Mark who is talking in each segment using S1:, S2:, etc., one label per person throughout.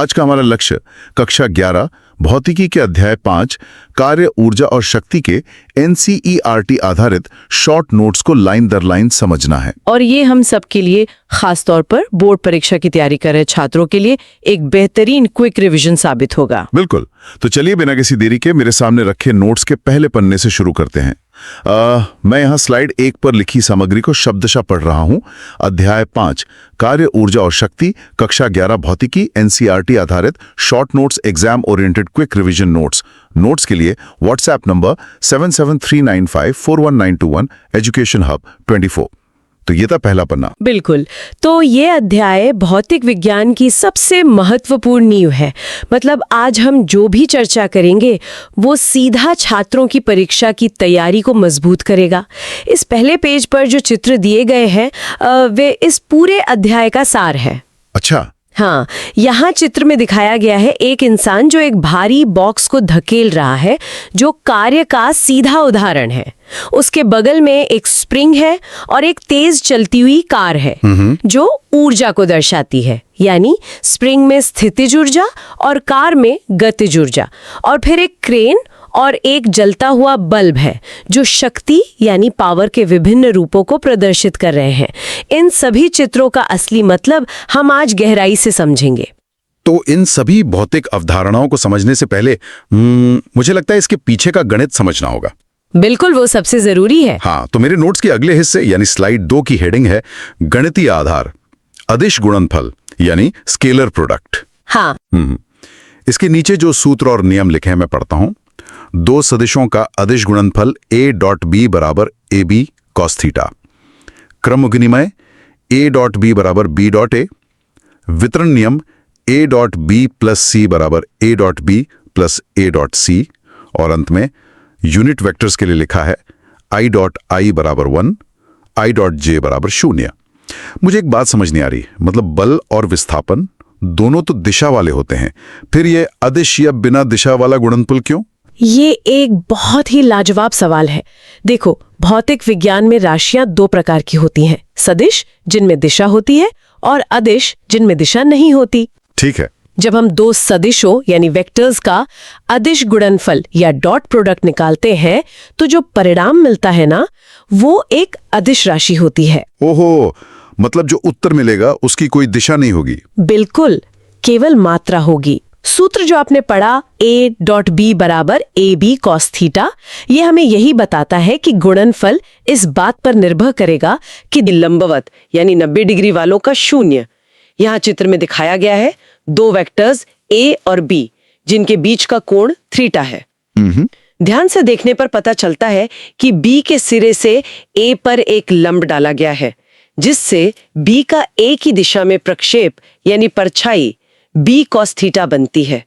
S1: आज का हमारा लक्ष्य कक्षा 11 भौतिकी के अध्याय 5 कार्य ऊर्जा और शक्ति के NCERT आधारित शॉर्ट नोट्स को लाइन दर लाइन समझना है।
S2: और ये हम सब के लिए, खास तौर पर बोर्ड परीक्षा की तैयारी कर रहे छात्रों के लिए एक बेहतरीन क्विक रिवीजन साबित होगा।
S1: बिल्कुल। तो चलिए बिना किसी देरी के मेरे सामने रखे नोट्स के पहले पन्ने से शुरू करते हैं। मैं यहाँ स्लाइड 1 पर लिखी सामग्री को शब्दशः पढ़ रहा हूँ। अध्याय 5 कार्य ऊर्जा और शक्ति कक्षा 11 भौतिकी NCERT आधारित short notes exam oriented quick revision notes के लिए व्हाट्सएप नंबर 7739541921 एजुकेशन हब 24। तो ये था पहला पन्ना।
S2: बिल्कुल। तो ये अध्याय भौतिक विज्ञान की सबसे महत्वपूर्ण नींव है। मतलब आज हम जो भी चर्चा करेंगे वो सीधा छात्रों की परीक्षा की तैयारी को मजबूत करेगा। इस पहले पेज पर जो चित्र दिए गए हैं वे इस पूरे अध्याय का सार है।
S1: अच्छा।
S2: हाँ, यहाँ चित्र में दिखाया गया है एक इंसान जो एक भारी बॉक्स को धकेल रहा है, जो कार्य का सीधा उदाहरण है। उसके बगल में एक स्प्रिंग है और एक तेज चलती हुई कार है जो ऊर्जा को दर्शाती है, यानी स्प्रिंग में स्थितिज ऊर्जा और कार में गतिज ऊर्जा। और फिर एक क्रेन और एक जलता हुआ बल्ब है जो शक्ति यानी पावर के विभिन्न रूपों को प्रदर्शित कर रहे हैं। इन सभी चित्रों का असली मतलब हम आज गहराई से समझेंगे।
S1: तो इन सभी भौतिक अवधारणाओं को समझने से पहले मुझे लगता है इसके पीछे का गणित समझना होगा।
S2: बिल्कुल, वो सबसे जरूरी है।
S1: हाँ, तो मेरे नोट्स के अगले हिस्से यानी स्लाइड 2 की हेडिंग है गणितीय आधार, अदिश गुणनफल यानी स्केलर प्रोडक्ट।
S2: हाँ।
S1: इसके नीचे जो सूत्र और नियम लिखे हैं मैं पढ़ता हूं। दो सदिशों का अदिश गुणनफल A.B बराबर AB cos थीटा, क्रम विनिमय A.B बराबर B.A, वितरण नियम A.B प्लस C बराबर A.B प्लस A.C, और अंत में यूनिट वेक्टर्स के लिए लिखा है I.I बराबर 1, I.J बराबर 0। मुझे एक बात समझ नहीं आ रही, मतलब बल और विस्थापन दोनों तो दिशा वाले होते हैं, फिर ये अदिश या बिना दिशा वाला गुणनफल क्यों?
S2: ये एक बहुत ही लाजवाब सवाल है। देखो, भौतिक विज्ञान में राशियां दो प्रकार की होती हैं, सदिश जिनमें दिशा होती है और अदिश जिनमें दिशा नहीं होती।
S1: ठीक है।
S2: जब हम दो सदिशों यानी वेक्टर्स का अदिश गुणनफल या डॉट प्रोडक्ट निकालते हैं तो जो परिणाम मिलता है ना, वो एक अदिश राशि होती है।
S1: ओहो, मतलब जो उत्तर मिलेगा उसकी कोई दिशा नहीं होगी।
S2: बिल्कुल, केवल मात्रा होगी। सूत्र जो आपने पढ़ा A.B बराबर AB cos थीटा, ये हमें यही बताता है कि गुणनफल इस बात पर निर्भर करेगा कि लंबवत यानी 90 डिग्री वालों का शून्य। यहाँ चित्र में दिखाया गया है दो वेक्टर्स A और B जिनके बीच का कोण थीटा है। ध्यान से देखने पर पता चलता है कि B के सिरे से A पर एक लंब डाला गया है, जिससे B का A की दिशा में प्रक्षेप यानी परछाई B cos थीटा बनती है।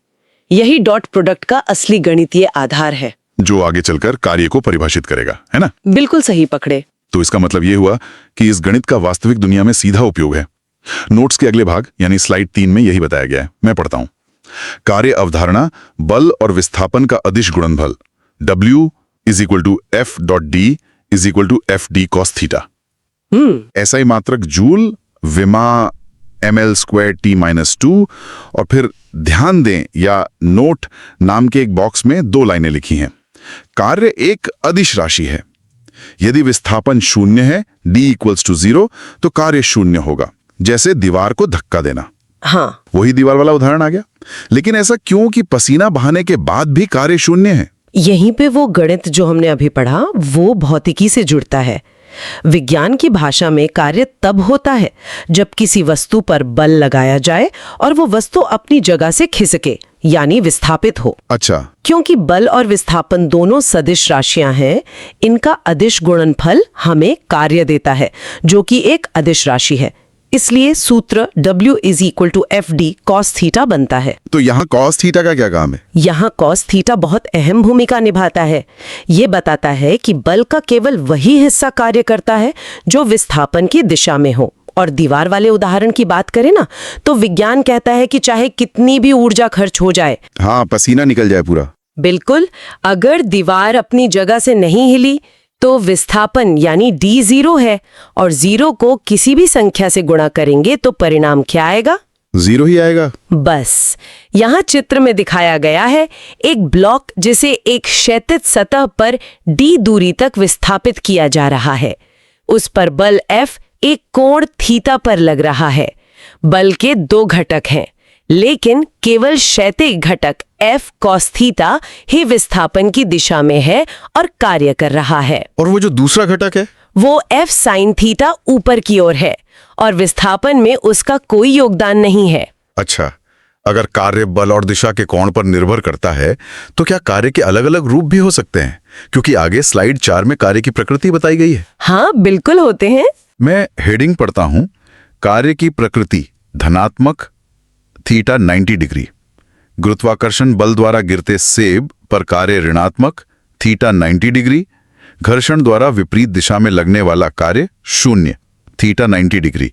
S2: यही डॉट प्रोडक्ट का असली गणितीय आधार है,
S1: जो आगे चलकर कार्य को परिभाषित करेगा, है ना?
S2: बिल्कुल सही पकड़े।
S1: तो इसका मतलब ये हुआ कि इस गणित का वास्तविक दुनिया में सीधा उपयोग है। नोट्स के अगले भाग यानी स्लाइड 3 में यही बताया गया है। मैं पढ़ता हूं। कार्य अवधारणा बल और विस्थापन का अदिश गुणनफल W = F.D = FD cos theta. SI मात्रक जूल, विमा ml²T-2, और फिर ध्यान दें या नोट नाम के एक बॉक्स में 2 लाइनें लिखी हैं। कार्य एक अदिश राशि है। यदि विस्थापन 0 है, D = 0, तो कार्य 0 होगा, जैसे दीवार को धक्का देना।
S2: हाँ,
S1: वही दीवार वाला उदाहरण आ गया। लेकिन ऐसा क्यों कि पसीना बहाने के बाद भी कार्य 0 है?
S2: यहीं पे वो गणित जो हमने अभी पढ़ा वो भौतिकी से जुड़ता है। विज्ञान की भाषा में कार्य तब होता है जब किसी वस्तु पर बल लगाया जाए और वो वस्तु अपनी जगह से खिसके यानी विस्थापित हो।
S1: अच्छा।
S2: क्योंकि बल और विस्थापन दोनों सदिश राशियां हैं, इनका अदिश गुणनफल हमें कार्य देता है जो कि एक अदिश राशि है। इसलिए सूत्र W = FD cos थीटा बनता है।
S1: तो यहाँ cos थीटा का क्या काम है?
S2: यहाँ cos थीटा बहुत अहम भूमिका निभाता है। ये बताता है कि बल का केवल वही हिस्सा कार्य करता है जो विस्थापन की दिशा में हो। और दीवार वाले उदाहरण की बात करें ना, तो विज्ञान कहता है कि चाहे कितनी भी ऊर्जा खर्च हो जाए,
S1: हाँ, पसीना निकल जाए पूरा,
S2: बिल्कुल, अगर दीवार अपनी जगह से नहीं हिली तो विस्थापन यानी D 0 है, और 0 को किसी भी संख्या से गुणा करेंगे तो परिणाम क्या आएगा?
S1: 0 ही आएगा।
S2: बस यहाँ चित्र में दिखाया गया है एक ब्लॉक जिसे एक क्षैतिज सतह पर d दूरी तक विस्थापित किया जा रहा है। उस पर बल F एक कोण थीटा पर लग रहा है। बल के 2 घटक हैं, लेकिन केवल क्षैतिज घटक F cos थीटा ही विस्थापन की दिशा में है और कार्य कर रहा है।
S1: और वो जो दूसरा घटक है
S2: वो F sin थीटा ऊपर की ओर है और विस्थापन में उसका कोई योगदान नहीं है।
S1: अच्छा, अगर कार्य बल और दिशा के कोण पर निर्भर करता है तो क्या कार्य के अलग अलग रूप भी हो सकते हैं? क्योंकि आगे स्लाइड 4 में कार्य की प्रकृति बताई गई है।
S2: हाँ, बिल्कुल होते हैं।
S1: मैं हेडिंग पढ़ता हूं, कार्य की प्रकृति धनात्मक थीटा 90 डिग्री, गुरुत्वाकर्षण बल द्वारा गिरते सेब पर कार्य ऋणात्मक थीटा 90 डिग्री, घर्षण द्वारा विपरीत दिशा में लगने वाला कार्य 0 थीटा 90 डिग्री,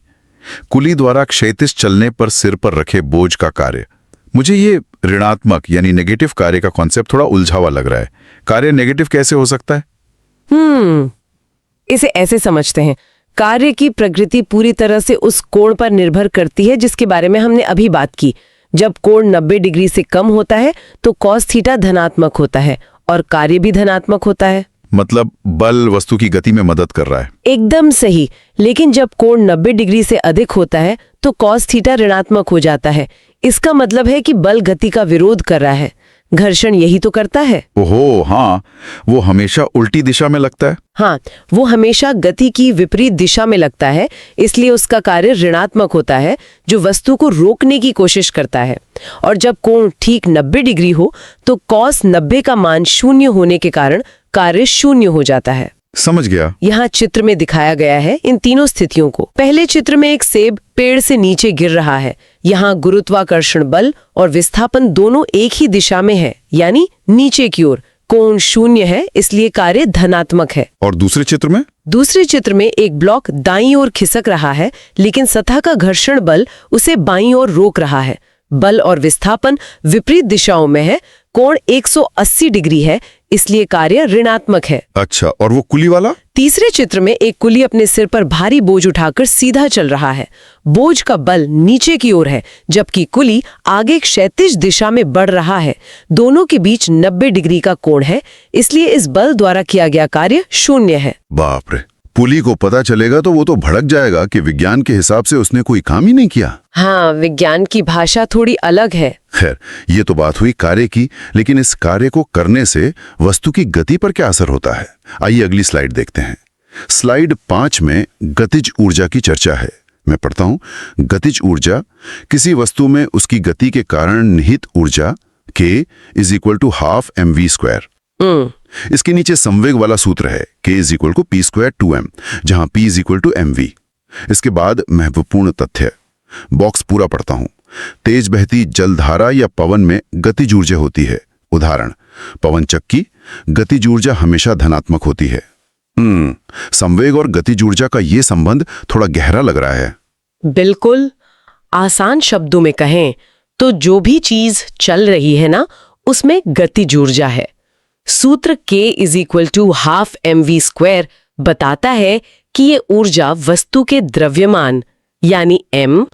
S1: कुली द्वारा क्षैतिज चलने पर सिर पर रखे बोझ का कार्य। मुझे ये ऋणात्मक यानी नेगेटिव कार्य का कॉन्सेप्ट थोड़ा उलझा हुआ लग रहा है। कार्य नेगेटिव कैसे हो सकता है?
S2: इसे ऐसे समझते हैं, कार्य की प्रकृति पूरी तरह से उस कोण पर निर्भर करती है जिसके बारे में हमने अभी बात की। जब कोण 90 डिग्री से कम होता है तो cos थीटा धनात्मक होता है और कार्य भी धनात्मक होता है।
S1: मतलब बल वस्तु की गति में मदद कर रहा है।
S2: एकदम सही। लेकिन जब कोण 90 डिग्री से अधिक होता है तो cos थीटा ऋणात्मक हो जाता है। इसका मतलब है कि बल गति का विरोध कर रहा है। घर्षण यही तो करता है।
S1: ओहो हाँ, वो हमेशा उल्टी दिशा में लगता है।
S2: हाँ, वो हमेशा गति की विपरीत दिशा में लगता है, इसलिए उसका कार्य ऋणात्मक होता है जो वस्तु को रोकने की कोशिश करता है। और जब कोण ठीक 90 डिग्री हो तो cos 90 का मान 0 होने के कारण कार्य 0 हो जाता है।
S1: समझ गया।
S2: यहाँ चित्र में दिखाया गया है इन तीनों स्थितियों को। पहले चित्र में एक सेब पेड़ से नीचे गिर रहा है। यहाँ गुरुत्वाकर्षण बल और विस्थापन दोनों एक ही दिशा में है, यानी नीचे की ओर। कोण 0 है, इसलिए कार्य धनात्मक है।
S1: और दूसरे चित्र में?
S2: दूसरे चित्र में एक ब्लॉक दाईं ओर खिसक रहा है, लेकिन सतह का घर्षण बल उसे बाईं ओर रोक रहा है। बल और विस्थापन विपरीत दिशाओं में है। कोण 180 डिग्री है, इसलिए कार्य ऋणात्मक है।
S1: अच्छा, और वो कुली वाला?
S2: तीसरे चित्र में एक कुली अपने सिर पर भारी बोझ उठाकर सीधा चल रहा है। बोझ का बल नीचे की ओर है, जबकि कुली आगे क्षैतिज दिशा में बढ़ रहा है। दोनों के बीच 90 डिग्री का कोण है, इसलिए इस बल द्वारा किया गया कार्य 0 है।
S1: बाप रे, पुली को पता चलेगा तो वो तो भड़क जाएगा कि विज्ञान के हिसाब से उसने कोई काम ही नहीं किया।
S2: हाँ, विज्ञान की भाषा थोड़ी अलग है।
S1: खैर, ये तो बात हुई कार्य की, लेकिन इस कार्य को करने से वस्तु की गति पर क्या असर होता है? आइए अगली स्लाइड देखते हैं। स्लाइड 5 में गतिज ऊर्जा की चर्चा है। मैं पढ़ता हूं, गतिज ऊर्जा किसी वस्तु में उसकी गति के कारण निहित ऊर्जा K = ½ mv²। इसके नीचे संवेग वाला सूत्र है K = p² 2m, जहां p = mv। इसके बाद महत्वपूर्ण तथ्य, बॉक्स पूरा पढ़ता हूं। तेज बहती जलधारा या पवन में गतिज ऊर्जा होती है। उदाहरण, पवन चक्की। गतिज ऊर्जा हमेशा धनात्मक होती है। संवेग और गतिज ऊर्जा का ये संबंध थोड़ा गहरा लग रहा है।
S2: बिल्कुल। आसान शब्दों में कहें तो जो भी चीज चल रही है ना, उसमें गतिज ऊर्जा है। सूत्र K = ½ mv² बताता है कि ये ऊर्जा वस्तु के द्रव्यमान यानी m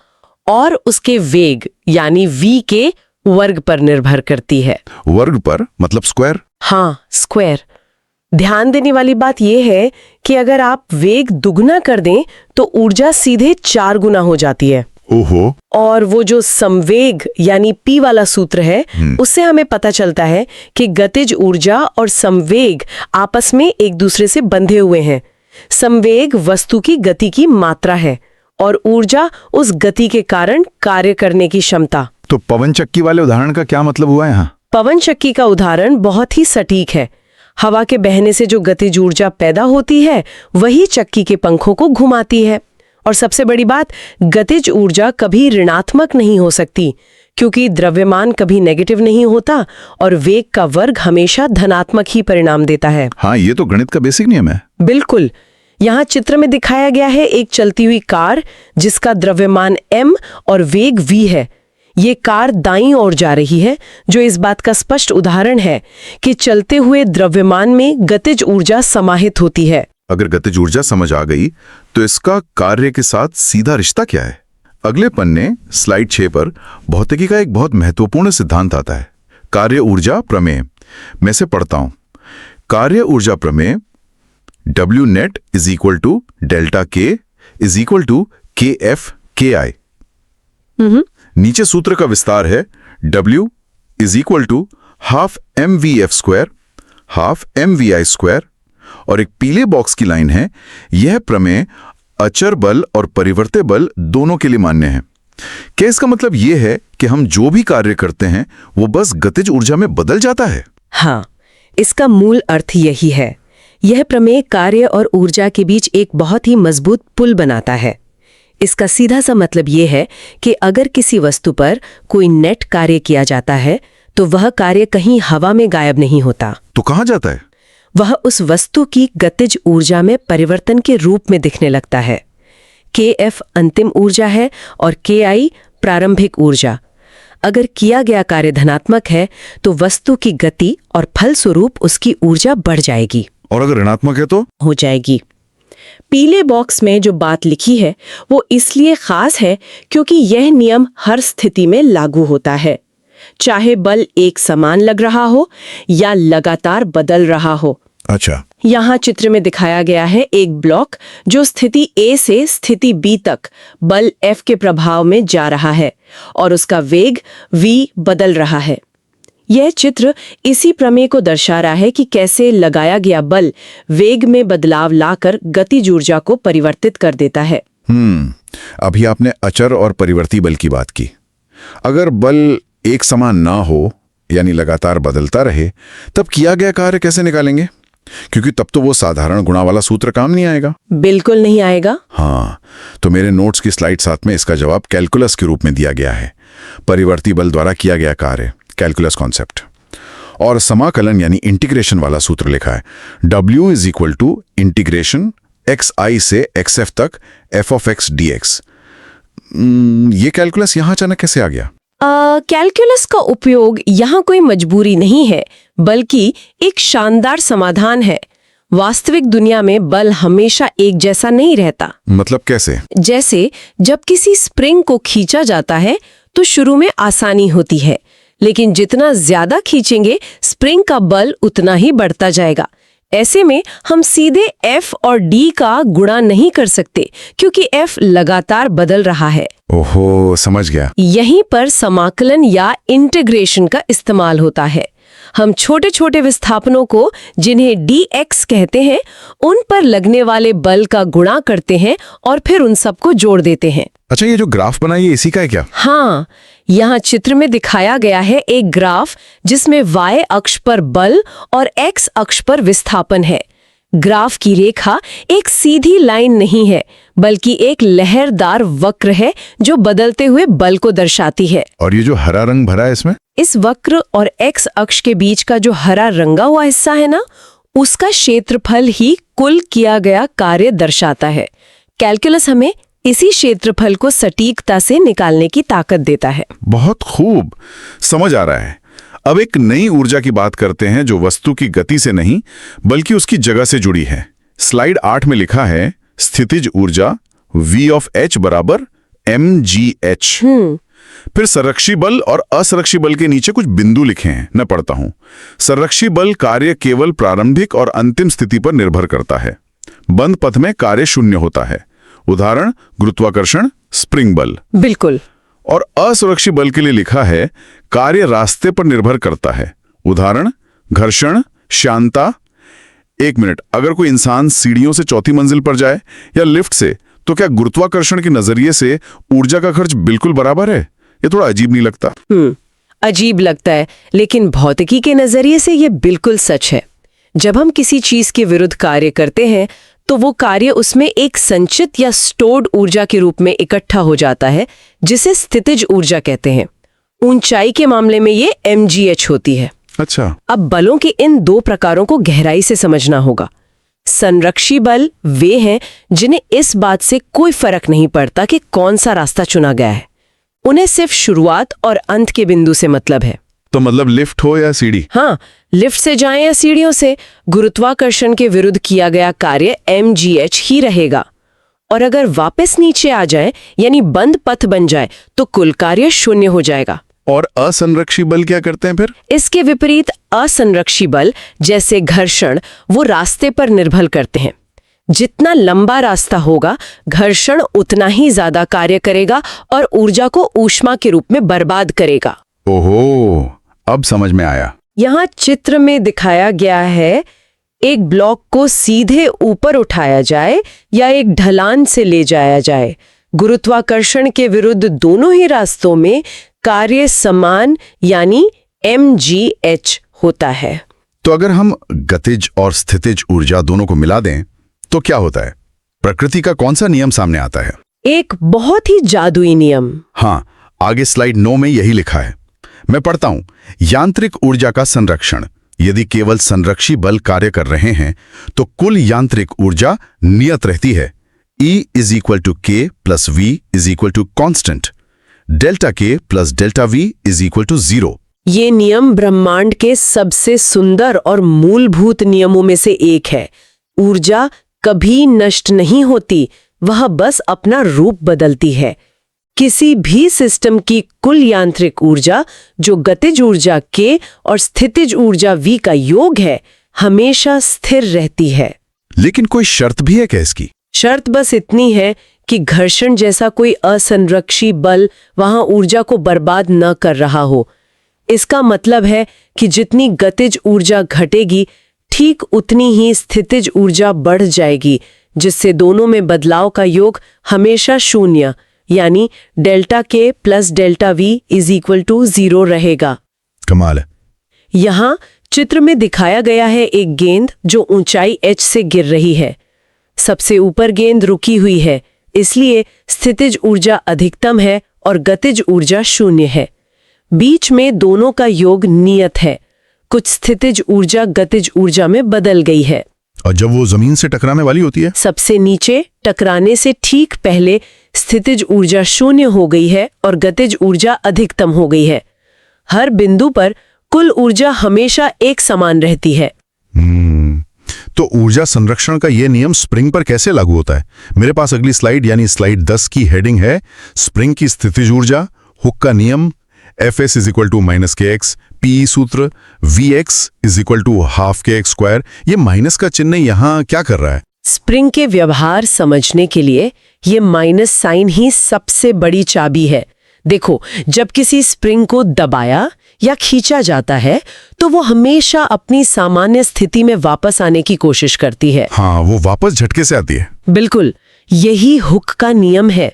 S2: और उसके वेग यानी v के वर्ग पर निर्भर करती है।
S1: वर्ग पर मतलब स्क्वायर?
S2: हाँ, स्क्वायर। ध्यान देने वाली बात यह है कि अगर आप वेग दुगना कर दें तो ऊर्जा सीधे 4 गुना हो जाती है।
S1: ओहो।
S2: और वो जो संवेग यानी P वाला सूत्र है, उससे हमें पता चलता है कि गतिज ऊर्जा और संवेग आपस में एक दूसरे से बंधे हुए हैं। संवेग वस्तु की गति की मात्रा है और ऊर्जा उस गति के कारण कार्य करने की क्षमता।
S3: तो पवन चक्की वाले उदाहरण का क्या मतलब हुआ यहाँ?
S2: पवन चक्की का उदाहरण बहुत ही सटीक है। हवा के बहने से जो गतिज ऊर्जा पैदा होती है, वही चक्की के पंखों को घुमाती है। और सबसे बड़ी बात, गतिज ऊर्जा कभी ऋणात्मक नहीं हो सकती, क्योंकि द्रव्यमान कभी नेगेटिव नहीं होता और वेग का वर्ग हमेशा धनात्मक ही परिणाम देता है।
S3: हाँ, ये तो गणित का बेसिक नियम है।
S2: बिल्कुल। यहाँ चित्र में दिखाया गया है एक चलती हुई कार जिसका द्रव्यमान m और वेग v है। ये कार दाईं ओर जा रही है, जो इस बात का स्पष्ट उदाहरण है कि चलते हुए द्रव्यमान में गतिज ऊर्जा समाहित होती है।
S1: अगर गतिज ऊर्जा समझ आ गई तो इसका कार्य के साथ सीधा रिश्ता क्या है?
S3: अगले पन्ने स्लाइड 6 पर भौतिकी का एक बहुत महत्वपूर्ण सिद्धांत आता है, कार्य ऊर्जा प्रमेय। मैं से पढ़ता हूं। कार्य ऊर्जा प्रमेय W net is equal to delta K is equal to KF KI। नीचे सूत्र का विस्तार है W is equal to half MVF square half MVI square, और एक पीले बॉक्स की लाइन है, यह प्रमेय अचर बल और परिवर्त्य बल दोनों के लिए मान्य है। क्या इसका मतलब यह है कि हम जो भी कार्य करते हैं वो बस गतिज ऊर्जा में बदल जाता है?
S2: हाँ, इसका मूल अर्थ यही है। यह प्रमेय कार्य और ऊर्जा के बीच एक बहुत ही मजबूत पुल बनाता है। इसका सीधा सा मतलब यह है कि अगर किसी वस्तु पर कोई नेट कार्य किया जाता है तो वह कार्य कहीं हवा में गायब नहीं होता।
S3: तो कहाँ जाता है?
S2: वह उस वस्तु की गतिज ऊर्जा में परिवर्तन के रूप में दिखने लगता है। KF अंतिम ऊर्जा है और KI प्रारंभिक ऊर्जा। अगर किया गया कार्य धनात्मक है तो वस्तु की गति और फलस्वरूप उसकी ऊर्जा बढ़ जाएगी,
S3: और अगर ऋणात्मक है तो
S2: हो जाएगी। पीले बॉक्स में जो बात लिखी है वो इसलिए खास है क्योंकि यह नियम हर स्थिति में लागू होता है, चाहे बल एक समान लग रहा हो या लगातार बदल रहा हो।
S3: अच्छा,
S2: यहाँ चित्र में दिखाया गया है एक ब्लॉक जो स्थिति A से स्थिति B तक बल F के प्रभाव में जा रहा है और उसका वेग V बदल रहा है। यह चित्र इसी प्रमेय को दर्शा रहा है कि कैसे लगाया गया बल वेग में बदलाव लाकर गतिज ऊर्जा को परिवर्तित कर देता है।
S3: अभी आपने अचर और परिवर्ती बल की बात की। अगर बल एक समान ना हो, यानी लगातार बदलता रहे, तब किया गया कार्य कैसे निकालेंगे? क्योंकि तब तो वो साधारण गुणा वाला सूत्र काम नहीं आएगा।
S2: बिल्कुल नहीं आएगा।
S3: हाँ, तो मेरे नोट्स की स्लाइड 7 में इसका जवाब कैलकुलस के रूप में दिया गया है। परिवर्ती बल द्वारा किया गया कार्य, कैलकुलस कॉन्सेप्ट, और समाकलन यानी इंटीग्रेशन वाला सूत्र लिखा है। W is equal to integration xi से xf तक f of x dx। ये कैलकुलस यहां अचानक कैसे आ गया?
S2: कैलकुलस का उपयोग यहाँ कोई मजबूरी नहीं है, बल्कि एक शानदार समाधान है। वास्तविक दुनिया में बल हमेशा एक जैसा नहीं रहता।
S3: मतलब कैसे?
S2: जैसे जब किसी स्प्रिंग को खींचा जाता है तो शुरू में आसानी होती है, लेकिन जितना ज्यादा खींचेंगे स्प्रिंग का बल उतना ही बढ़ता जाएगा। ऐसे में हम सीधे F और D का गुणा नहीं कर सकते क्योंकि F लगातार बदल रहा है।
S3: ओहो, समझ गया।
S2: यहीं पर समाकलन या इंटीग्रेशन का इस्तेमाल होता है। हम छोटे छोटे विस्थापनों को, जिन्हें dx कहते हैं, उन पर लगने वाले बल का गुणा करते हैं और फिर उन सबको जोड़ देते हैं।
S3: अच्छा, ये जो ग्राफ बना ये इसी का है क्या?
S2: हाँ, यहाँ चित्र में दिखाया गया है एक ग्राफ जिसमें y अक्ष पर बल और x अक्ष पर विस्थापन है। ग्राफ की रेखा एक सीधी लाइन नहीं है, बल्कि एक लहरदार वक्र है जो बदलते हुए बल को दर्शाती है।
S3: और ये जो हरा रंग भरा है इसमें?
S2: इस वक्र और x अक्ष के बीच का जो हरा रंगा हुआ हिस्सा है ना, उसका क्षेत्रफल ही कुल किया गया कार्य दर्शाता है। कैलकुलस हमें इसी क्षेत्रफल को सटीकता से निकालने की ताकत देता है।
S3: बहुत खूब, समझ आ रहा है। अब एक नई ऊर्जा की बात करते हैं जो वस्तु की गति से नहीं बल्कि उसकी जगह से जुड़ी है। स्लाइड 8 में लिखा है स्थितिज ऊर्जा V of H बराबर mgh। फिर संरक्षी बल और असंरक्षी बल के नीचे कुछ बिंदु लिखे हैं, मैं पढ़ता हूं। संरक्षी बल कार्य केवल प्रारंभिक और अंतिम स्थिति पर निर्भर करता है। बंद पथ में कार्य शून्य होता है। उदाहरण गुरुत्वाकर्षण, स्प्रिंग बल।
S2: बिल्कुल।
S3: और असुरक्षित बल के लिए लिखा है कार्य रास्ते पर निर्भर करता है। उदाहरण घर्षण, श्यानता। 1 मिनट, अगर कोई इंसान सीढ़ियों से 4थी मंजिल पर जाए या लिफ्ट से, तो क्या गुरुत्वाकर्षण के नजरिए से ऊर्जा का खर्च बिल्कुल बराबर है? ये थोड़ा अजीब नहीं लगता?
S2: अजीब लगता है, लेकिन भौतिकी के नजरिए से ये बिल्कुल सच है। जब हम किसी चीज के विरुद्ध कार्य करते हैं तो वो कार्य उसमें एक संचित या स्टोर्ड ऊर्जा के रूप में इकट्ठा हो जाता है, जिसे स्थितिज ऊर्जा कहते हैं। ऊंचाई के मामले में ये mgh होती है।
S3: अच्छा,
S2: अब बलों के इन 2 प्रकारों को गहराई से समझना होगा। संरक्षी बल वे हैं जिन्हें इस बात से कोई फर्क नहीं पड़ता कि कौन सा रास्ता चुना गया है। उन्हें सिर्फ शुरुआत और अंत के बिंदु से मतलब है।
S3: तो मतलब लिफ्ट हो या सीढ़ी?
S2: हाँ, लिफ्ट से जाएं या सीढ़ियों से, गुरुत्वाकर्षण के विरुद्ध किया गया कार्य mgh ही रहेगा। और अगर वापस नीचे आ जाए यानी बंद पथ बन जाए तो कुल कार्य शून्य हो जाएगा।
S3: और असंरक्षी बल क्या करते हैं फिर?
S2: इसके विपरीत असंरक्षी बल जैसे घर्षण वो रास्ते पर निर्भर करते हैं। जितना लंबा रास्ता होगा घर्षण उतना ही ज्यादा कार्य करेगा और ऊर्जा को ऊष्मा के रूप में बर्बाद करेगा।
S3: ओहो, अब समझ में आया।
S2: यहाँ चित्र में दिखाया गया है एक ब्लॉक को सीधे ऊपर उठाया जाए या एक ढलान से ले जाया जाए, गुरुत्वाकर्षण के विरुद्ध दोनों ही रास्तों में कार्य समान यानी mgh होता है।
S3: तो अगर हम गतिज और स्थितिज ऊर्जा दोनों को मिला दें तो क्या होता है? प्रकृति का कौन सा नियम सामने आता है?
S2: एक बहुत ही जादुई नियम।
S3: हाँ, आगे स्लाइड 9 में यही लिखा है। मैं पढ़ता हूं, यांत्रिक ऊर्जा का संरक्षण। यदि केवल संरक्षी बल कार्य कर रहे हैं तो कुल यांत्रिक ऊर्जा नियत रहती है। E = K + V = constant। Delta K + delta V = 0।
S2: ये नियम ब्रह्मांड के सबसे सुंदर और मूलभूत नियमों में से एक है। ऊर्जा कभी नष्ट नहीं होती, वह बस अपना रूप बदलती है। किसी भी सिस्टम की कुल यांत्रिक ऊर्जा जो गतिज ऊर्जा K और स्थितिज ऊर्जा V का योग है हमेशा स्थिर रहती है।
S3: लेकिन कोई शर्त भी है क्या इसकी?
S2: शर्त बस इतनी है कि घर्षण जैसा कोई असंरक्षी बल वहां ऊर्जा को बर्बाद न कर रहा हो। इसका मतलब है कि जितनी गतिज ऊर्जा घटेगी ठीक उतनी ही स्थितिज ऊर्जा बढ़ जाएगी, जिससे दोनों में बदलाव का योग हमेशा शून्य यानी डेल्टा K + डेल्टा V = 0 रहेगा।
S3: कमाल है।
S2: यहाँ चित्र में दिखाया गया है एक गेंद जो ऊंचाई h से गिर रही है। सबसे ऊपर गेंद रुकी हुई है, इसलिए स्थितिज ऊर्जा अधिकतम है और गतिज ऊर्जा शून्य है। बीच में दोनों का योग नियत है। कुछ स्थितिज ऊर्जा गतिज ऊर्जा में बदल गई है।
S3: और जब वो जमीन से टकराने वाली होती है?
S2: सबसे नीचे टकराने से ठीक पहले स्थितिज ऊर्जा शून्य हो गई है और गतिज ऊर्जा अधिकतम हो गई है। हर बिंदु पर कुल ऊर्जा हमेशा एक समान रहती है।
S3: तो ऊर्जा संरक्षण का ये नियम स्प्रिंग पर कैसे लागू होता है? मेरे पास अगली स्लाइड यानी स्लाइड 10 की हेडिंग है स्प्रिंग की स्थितिज ऊर्जा, हुक का नियम, Fs = -kx, Pe सूत्र, Vx = ½ kx²। ये माइनस का चिन्ह यहाँ क्या कर रहा है?
S2: स्प्रिंग के व्यवहार समझने के लिए ये माइनस साइन ही सबसे बड़ी चाबी है। देखो, जब किसी स्प्रिंग को दबाया या खींचा जाता है तो वो हमेशा अपनी सामान्य स्थिति में वापस आने की कोशिश करती है।
S3: हाँ, वो वापस झटके से आती है।
S2: बिल्कुल, यही हुक का नियम है।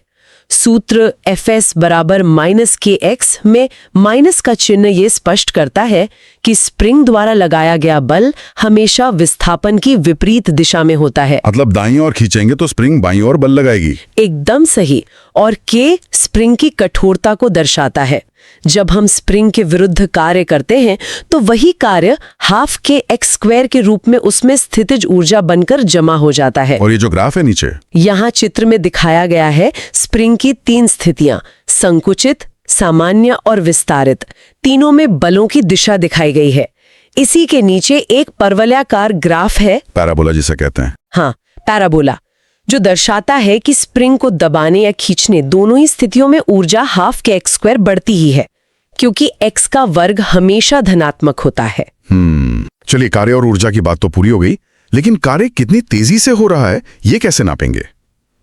S2: सूत्र Fs = -kx में माइनस का चिन्ह ये स्पष्ट करता है कि स्प्रिंग द्वारा लगाया गया बल हमेशा विस्थापन की विपरीत दिशा में होता है।
S3: मतलब दाईं ओर खींचेंगे तो स्प्रिंग बाईं ओर बल लगाएगी।
S2: एकदम सही। और K स्प्रिंग की कठोरता को दर्शाता है। जब हम स्प्रिंग के विरुद्ध कार्य करते हैं तो वही कार्य ½ kx² के रूप में उसमें स्थितिज ऊर्जा बनकर जमा हो जाता है।
S3: और ये जो ग्राफ है नीचे,
S2: यहाँ चित्र में दिखाया गया है स्प्रिंग की 3 स्थितियां, संकुचित, सामान्य और विस्तारित। तीनों में बलों की दिशा दिखाई गई है। इसी के नीचे एक परवलयाकार ग्राफ है,
S3: पैराबोला जिसे कहते हैं।
S2: हाँ, पैराबोला, जो दर्शाता है कि स्प्रिंग को दबाने या खींचने दोनों ही स्थितियों में ऊर्जा ½ kx² बढ़ती ही है, क्योंकि x का वर्ग हमेशा धनात्मक होता है।
S3: चलिए, कार्य और ऊर्जा की बात तो पूरी हो गई, लेकिन कार्य कितनी तेजी से हो रहा है ये कैसे नापेंगे?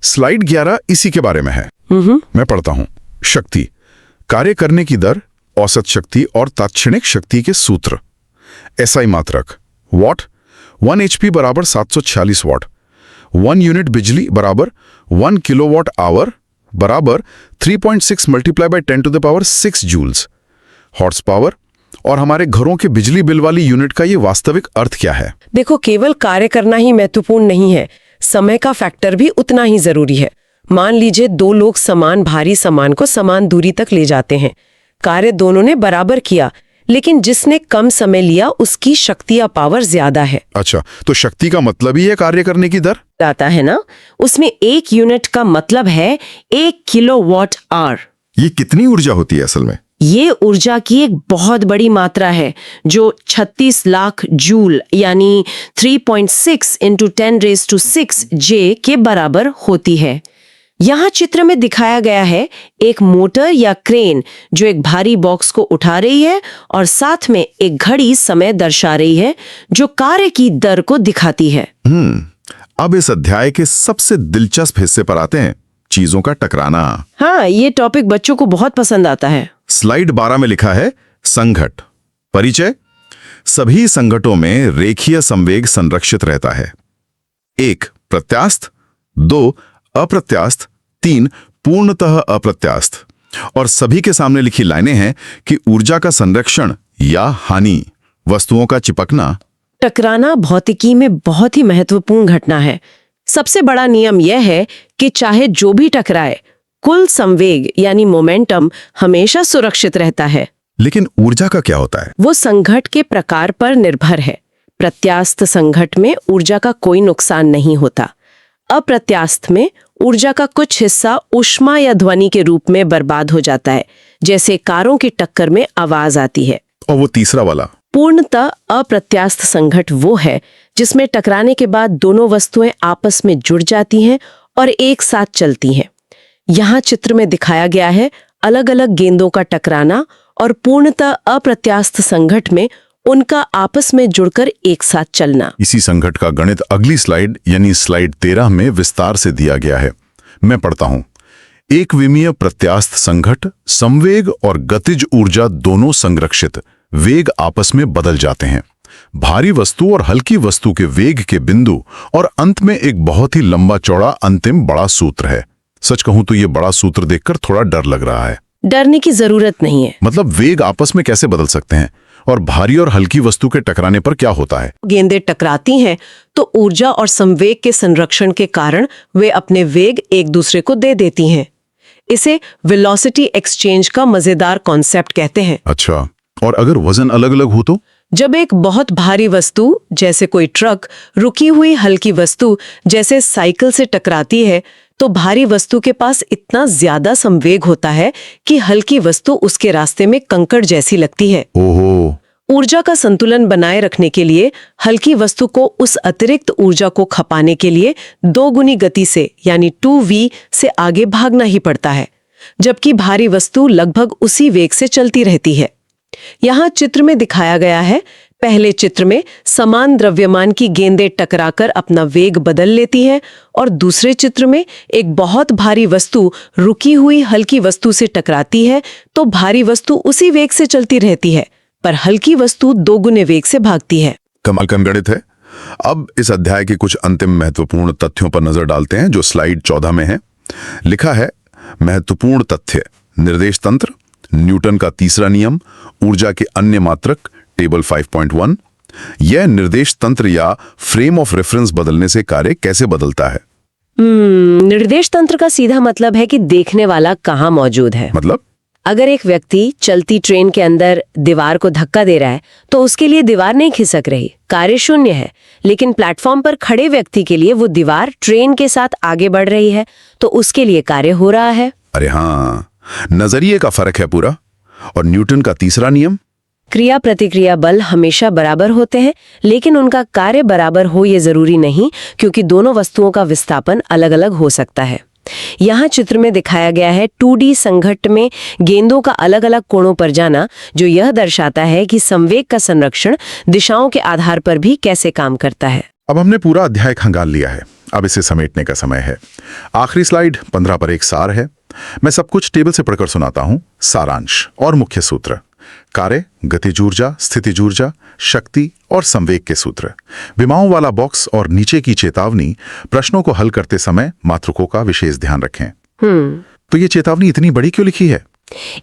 S3: स्लाइड 11 इसी के बारे में है। मैं पढ़ता हूं। शक्ति, कार्य करने की दर, औसत शक्ति और तात्क्षणिक शक्ति के सूत्र। SI मात्रक, वॉट, 1 HP = 746 वॉट। 1 यूनिट बिजली बराबर 1 किलोवाट आवर बराबर 3.6 × 10⁻⁶ जूल्स। Horse power. और हमारे घरों के बिजली बिल वाली यूनिट का ये वास्तविक अर्थ क्या है?
S2: देखो, केवल कार्य करना ही महत्वपूर्ण नहीं है, समय का फैक्टर भी उतना ही जरूरी है। मान लीजिए 2 लोग समान भारी सामान को समान दूरी तक ले जाते हैं। कार्य दोनों ने बराबर किया, लेकिन जिसने कम समय लिया उसकी शक्ति या पावर ज्यादा है।
S3: अच्छा, तो शक्ति का मतलब ही है कार्य करने की दर?
S2: आता है ना, उसमें 1 यूनिट का मतलब है 1 किलोवाट आवर।
S3: ये कितनी ऊर्जा होती है असल में?
S2: ये ऊर्जा की एक बहुत बड़ी मात्रा है जो 36 लाख जूल यानी 3.6 इंटू 10⁶ J के बराबर होती है। यहाँ चित्र में दिखाया गया है एक मोटर या क्रेन जो एक भारी बॉक्स को उठा रही है और साथ में एक घड़ी समय दर्शा रही है जो कार्य की दर को दिखाती है।
S3: अब इस अध्याय के सबसे दिलचस्प हिस्से पर आते हैं, चीजों का टकराना।
S2: हाँ, ये टॉपिक बच्चों को बहुत पसंद आता है।
S3: स्लाइड 12 में लिखा है संघट। परिचय: सभी संघटों में रेखीय संवेग संरक्षित रहता है। 1 प्रत्यास्थ, 2 अप्रत्यास्थ, 3 पूर्णतः अप्रत्यास्थ। और सभी के सामने लिखी लाइनें हैं कि ऊर्जा का संरक्षण या हानि, वस्तुओं का चिपकना।
S2: टकराना भौतिकी में बहुत ही महत्वपूर्ण घटना है। सबसे बड़ा नियम यह है कि चाहे जो भी टकराए, कुल संवेग यानी मोमेंटम हमेशा सुरक्षित रहता है।
S3: लेकिन ऊर्जा का क्या होता है?
S2: वो संघट के प्रकार पर निर्भर है। प्रत्यास्थ संघट में ऊर्जा का कोई नुकसान नहीं होता। अप्रत्यास्थ में ऊर्जा का कुछ हिस्सा ऊष्मा या ध्वनि के रूप में बर्बाद हो जाता है, जैसे कारों की टक्कर में आवाज आती है।
S3: और वो तीसरा वाला
S2: पूर्णतः अप्रत्यास्थ संघट वो है जिसमें टकराने के बाद दोनों वस्तुएं आपस में जुड़ जाती हैं और एक साथ चलती हैं। यहाँ चित्र में दिखाया गया है अलग अलग गेंदों का टकराना और पूर्णतः अप्रत्यास्थ संघट में उनका आपस में जुड़कर एक साथ चलना।
S3: इसी संघट का गणित अगली स्लाइड यानी स्लाइड 13 में विस्तार से दिया गया है। मैं पढ़ता हूं। एक विमीय प्रत्यास्थ संघट, संवेग और गतिज ऊर्जा दोनों संरक्षित, वेग आपस में बदल जाते हैं। भारी वस्तु और हल्की वस्तु के वेग के बिंदु और अंत में एक बहुत ही लंबा चौड़ा अंतिम बड़ा सूत्र है। सच कहूं तो ये बड़ा सूत्र देखकर थोड़ा डर लग रहा है।
S2: डरने की जरूरत नहीं है।
S3: मतलब वेग आपस में कैसे बदल सकते हैं और भारी और हल्की वस्तु के टकराने पर क्या होता है?
S2: गेंदें टकराती हैं तो ऊर्जा और संवेग के संरक्षण के कारण वे अपने वेग एक दूसरे को दे देती हैं। इसे वेलोसिटी एक्सचेंज का मजेदार कॉन्सेप्ट कहते हैं।
S3: अच्छा, और अगर वजन अलग अलग हो तो?
S2: जब एक बहुत भारी वस्तु जैसे कोई ट्रक रुकी हुई हल्की वस्तु जैसे साइकिल से टकराती है तो भारी वस्तु के पास इतना ज्यादा संवेग होता है कि हल्की वस्तु उसके रास्ते में कंकड़ जैसी लगती है।
S3: ओहो।
S2: ऊर्जा का संतुलन बनाए रखने के लिए हल्की वस्तु को उस अतिरिक्त ऊर्जा को खपाने के लिए 2 गुनी गति से यानी 2v से आगे भागना ही पड़ता है, जबकि भारी वस्तु लगभग उसी वेग से चलती रहती है। यहाँ चित्र में दिखाया गया है, पहले चित्र में समान द्रव्यमान की गेंदें टकराकर अपना वेग बदल लेती हैं और दूसरे चित्र में एक बहुत भारी वस्तु रुकी हुई हल्की वस्तु से टकराती है तो भारी वस्तु उसी वेग से चलती रहती है पर हल्की वस्तु 2 गुने वेग से भागती है।
S3: कमाल का गणित है। अब इस अध्याय के कुछ अंतिम महत्वपूर्ण तथ्यों पर नजर डालते हैं जो स्लाइड 14 में है। लिखा है महत्वपूर्ण तथ्य, निर्देश तंत्र, न्यूटन का तीसरा नियम, ऊर्जा के अन्य मात्रक, टेबल 5.1। यह निर्देश तंत्र या फ्रेम ऑफ रेफरेंस बदलने से कार्य कैसे बदलता है?
S2: निर्देश तंत्र का सीधा मतलब है कि देखने वाला कहाँ मौजूद है।
S3: मतलब
S2: अगर एक व्यक्ति चलती ट्रेन के अंदर दीवार को धक्का दे रहा है तो उसके लिए दीवार नहीं खिसक रही, कार्य शून्य है। लेकिन प्लेटफॉर्म पर खड़े व्यक्ति के लिए वो दीवार ट्रेन के साथ आगे बढ़ रही है तो उसके लिए कार्य हो रहा है।
S3: अरे हाँ, नजरिए का फर्क है पूरा। और न्यूटन का तीसरा नियम,
S2: क्रिया प्रतिक्रिया बल हमेशा बराबर होते हैं लेकिन उनका कार्य बराबर हो ये जरूरी नहीं, क्योंकि दोनों वस्तुओं का विस्थापन अलग अलग हो सकता है। यहाँ चित्र में दिखाया गया है 2D संघट्ट में गेंदों का अलग अलग कोणों पर जाना, जो यह दर्शाता है कि संवेग का संरक्षण दिशाओं के आधार पर भी कैसे काम करता है।
S3: अब हमने पूरा अध्याय खंगाल लिया है, अब इसे समेटने का समय है। आखिरी स्लाइड 15 पर एक सार है। मैं सब कुछ टेबल से पढ़कर सुनाता हूं। सारांश और मुख्य सूत्र: कार्य, गतिज ऊर्जा, स्थितिज ऊर्जा, शक्ति और संवेग के सूत्र, विमाओं वाला बॉक्स और नीचे की चेतावनी। प्रश्नों को हल करते समय मात्रकों का विशेष ध्यान रखें। तो ये चेतावनी इतनी बड़ी क्यों लिखी है?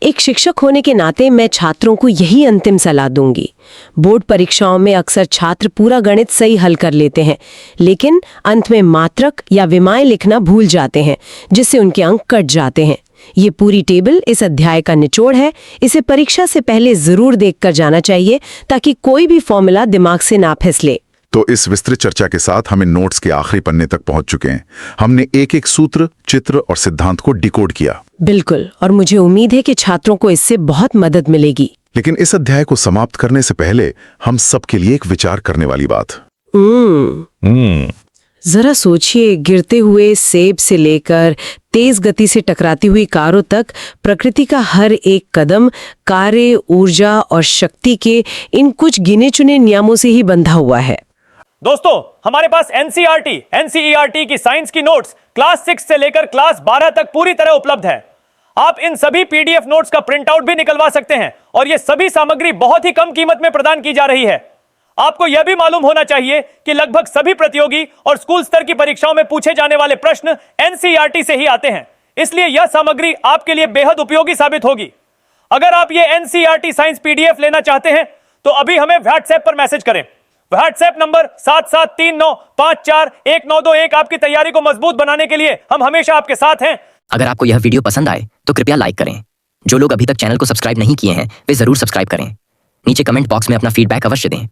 S2: एक शिक्षक होने के नाते मैं छात्रों को यही अंतिम सलाह दूंगी। बोर्ड परीक्षाओं में अक्सर छात्र पूरा गणित सही हल कर लेते हैं लेकिन अंत में मात्रक या विमाएं लिखना भूल जाते हैं, जिससे उनके अंक कट जाते हैं। ये पूरी टेबल इस अध्याय का निचोड़ है। इसे परीक्षा से पहले जरूर देखकर जाना चाहिए ताकि कोई भी फॉर्मूला दिमाग से ना फिसले।
S3: तो इस विस्तृत चर्चा के साथ हमें नोट्स के आखिरी पन्ने तक पहुंच चुके हैं। हमने एक एक सूत्र, चित्र और सिद्धांत को डिकोड किया।
S2: बिल्कुल, और मुझे उम्मीद है कि छात्रों को इससे बहुत मदद मिलेगी।
S3: लेकिन इस अध्याय को समाप्त करने से पहले हम सबके लिए एक विचार करने वाली बात।
S2: जरा सोचिए, गिरते हुए सेब से लेकर तेज गति से टकराती हुई कारों तक प्रकृति का हर एक कदम कार्य, ऊर्जा और शक्ति के इन कुछ गिने चुने नियमों से ही बंधा हुआ है।
S4: दोस्तों, हमारे पास एनसीईआरटी की साइंस की नोट्स क्लास 6 से लेकर क्लास 12 तक पूरी तरह उपलब्ध है। आप इन सभी पीडीएफ नोट्स का प्रिंट आउट भी निकलवा सकते हैं और ये सभी सामग्री बहुत ही कम कीमत में प्रदान की जा रही है। आपको यह भी मालूम होना चाहिए कि लगभग सभी प्रतियोगी और स्कूल स्तर की परीक्षाओं में पूछे जाने वाले प्रश्न एनसीईआरटी से ही आते हैं, इसलिए यह सामग्री आपके लिए बेहद उपयोगी साबित होगी। अगर आप ये एनसीईआरटी साइंस पीडीएफ लेना चाहते हैं तो अभी हमें व्हाट्सएप पर मैसेज करें। WhatsApp number 7739541921। आपकी तैयारी को मजबूत बनाने के लिए हम हमेशा आपके साथ हैं।
S5: अगर आपको यह वीडियो पसंद आए तो कृपया लाइक करें। जो लोग अभी तक चैनल को सब्सक्राइब नहीं किए हैं वे जरूर सब्सक्राइब करें। नीचे कमेंट बॉक्स में अपना फीडबैक अवश्य दें।